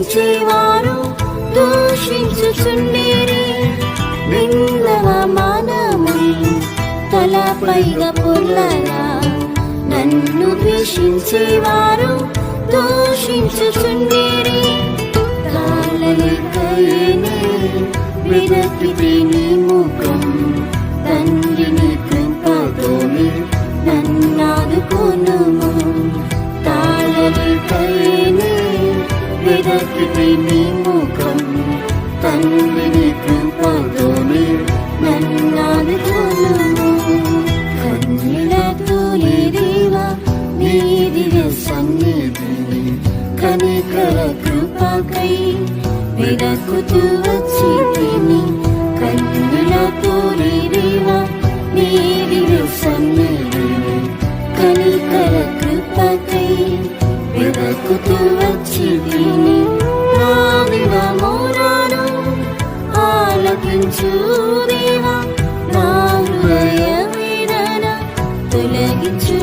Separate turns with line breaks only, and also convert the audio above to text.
దూషించేవారు దూషించుచుండిరి, నిందవమానము తలపైగా పొర్లగా. నన్ను ద్వేషించేవారు దూషించుచుండిరి, తాళలేకయేనే వెదకితి నీ ముఖం. తండ్రి నీ కృపతోనే నన్నాదుకొనుము, తాళలేకయేనే వెదకితి నీ ముఖం. తండ్రి నీ కృపతోనే నన్నాదుకొనుము. కన్నులతో నీ దేవా నీ దివ్య సన్నిధిని కనికర కృపకై వెదకుతూ వచ్చితిని. కన్నులతో నీ దేవా నీ దివ్య సన్నిధిని కనికర కృపకై వెదకుతూ వచ్చితిని. నా వినమ్రతను ఆలకించు దేవా, నా హృదయ వేదన తొలగించు.